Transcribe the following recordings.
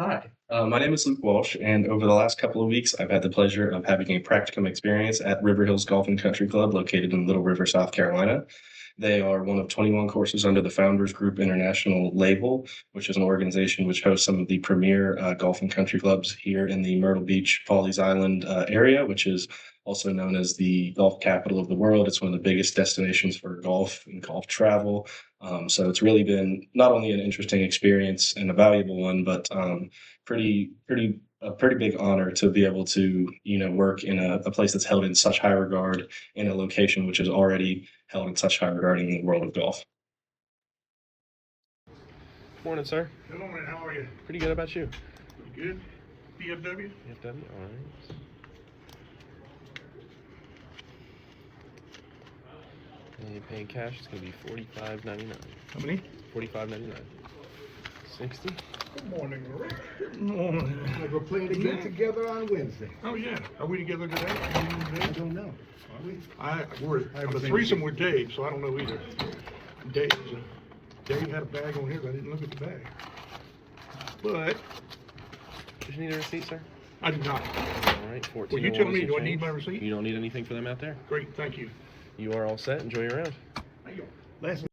Hi, my name is Luke Walsh, and over the last couple of weeks, I've had the pleasure of having a practicum experience at River Hills Golf and Country Club located in Little River, South Carolina. They are one of 21 courses under the Founders Group International label, which is an organization which hosts some of the premier golf and country clubs here in the Myrtle Beach, Pawleys Island area, which is also known as the golf capital of the world. It's one of the biggest destinations for golf and golf travel. So it's really been not only an interesting experience and a valuable one, but a pretty big honor to be able to work in a place that's held in such high regard in a location which is already held in such high regard in the world of golf. Morning, sir. Hello, man. How are you? Pretty good about you. Pretty good. PFW? FW, all right. And you're paying cash, it's going to be $45.99. How many? $45.99. 60? Good morning, Rick. Good morning. Like we're playing again together on Wednesday. Oh, yeah. Are we together today? I don't know. Are we? We're I haven't a seen threesome you. with Dave, so I don't know either. Dave had a bag on his. I didn't look at the bag. But Did you need a receipt, sir? I do not. All right, 14. Well, you tell me, do I need my receipt? You don't need anything for them out there. Great. Thank you. You are all set. Enjoy your round. Thank you. Last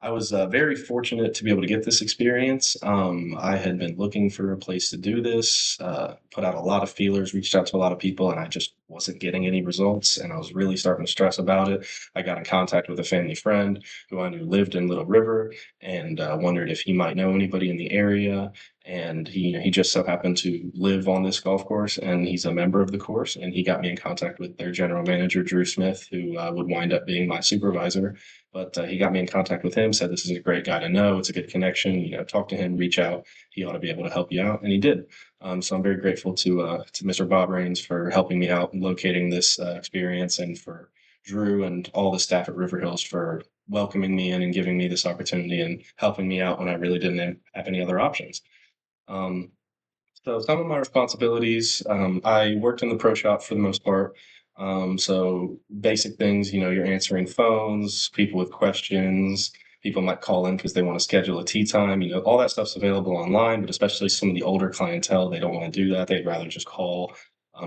I was very fortunate to be able to get this experience. I had been looking for a place to do this, put out a lot of feelers, reached out to a lot of people, and I just wasn't getting any results. And I was really starting to stress about it. I got in contact with a family friend who I knew lived in Little River and wondered if he might know anybody in the area. And he just so happened to live on this golf course, and he's a member of the course. And he got me in contact with their general manager, Drew Smith, who would wind up being my supervisor. But he got me in contact with him, said this is a great guy to know. It's a good connection. Talk to him, reach out. He ought to be able to help you out, and he did. So I'm very grateful to Mr. Bob Rains for helping me out and locating this experience, and for Drew and all the staff at River Hills for welcoming me in and giving me this opportunity and helping me out when I really didn't have any other options. Um, so some of my responsibilities, I worked in the pro shop for the most part. So basic things, you're answering phones, people with questions, people might call in because they want to schedule a tea time, all that stuff's available online, but especially some of the older clientele, they don't want to do that. They'd rather just call.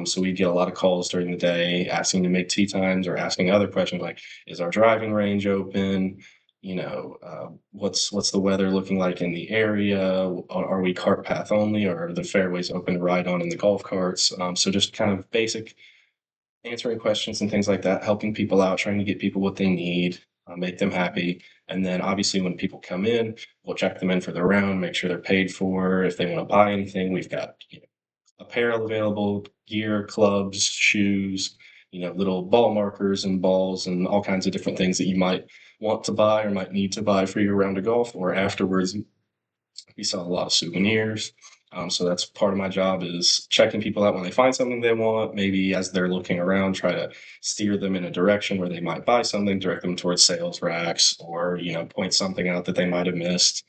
So we get a lot of calls during the day asking to make tea times or asking other questions like, is our driving range open? What's the weather looking like in the area? Are we cart path only, or are the fairways open to ride on in the golf carts? So just kind of basic answering questions and things like that, helping people out, trying to get people what they need, make them happy. And then obviously when people come in, we'll check them in for the round, make sure they're paid for. If they want to buy anything, we've got apparel available, gear, clubs, shoes, little ball markers and balls and all kinds of different things that you might want to buy or might need to buy for your round of golf or afterwards. We sell a lot of souvenirs. So that's part of my job is checking people out when they find something they want. Maybe as they're looking around, try to steer them in a direction where they might buy something, direct them towards sales racks, or point something out that they might have missed.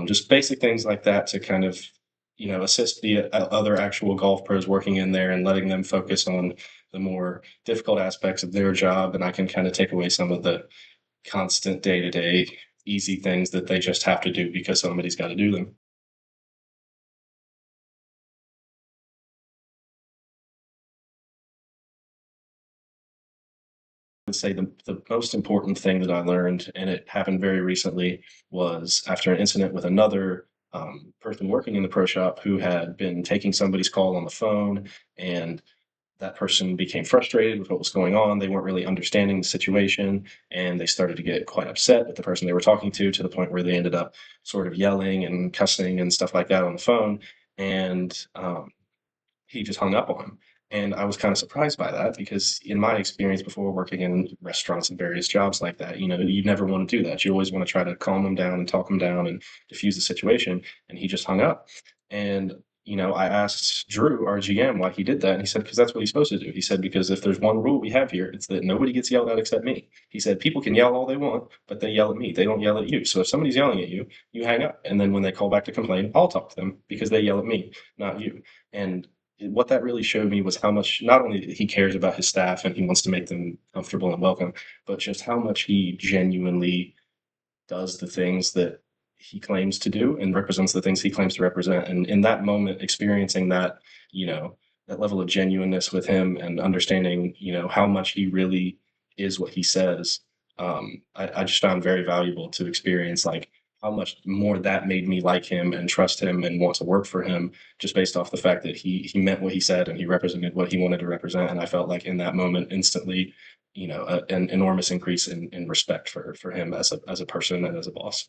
Just basic things like that to kind of assist the other actual golf pros working in there and letting them focus on the more difficult aspects of their job, and I can kind of take away some of the constant day to day easy things that they just have to do because somebody's got to do them. Would say the most important thing that I learned, and it happened very recently, was after an incident with another person working in the pro shop who had been taking somebody's call on the phone, and that person became frustrated with what was going on. They weren't really understanding the situation, and they started to get quite upset with the person they were talking to the point where they ended up sort of yelling and cussing and stuff like that on the phone. And he just hung up on him. And I was kind of surprised by that because in my experience before working in restaurants and various jobs like that, you never want to do that. You always want to try to calm them down and talk them down and diffuse the situation. And he just hung up. And, I asked Drew, our GM, why he did that. And he said, because that's what he's supposed to do. He said, because if there's one rule we have here, it's that nobody gets yelled at except me. He said, people can yell all they want, but they yell at me. They don't yell at you. So if somebody's yelling at you, you hang up. And then when they call back to complain, I'll talk to them because they yell at me, not you. And what that really showed me was how much not only he cares about his staff and he wants to make them comfortable and welcome, but just how much he genuinely does the things that he claims to do and represents the things he claims to represent. And in that moment, experiencing that, you know, that level of genuineness with him and understanding, you know, how much he really is what he says, I just found very valuable to experience like how much more that made me like him and trust him and want to work for him just based off the fact that he meant what he said and he represented what he wanted to represent. And I felt like in that moment instantly, you know, an enormous increase in respect for him as a person and as a boss.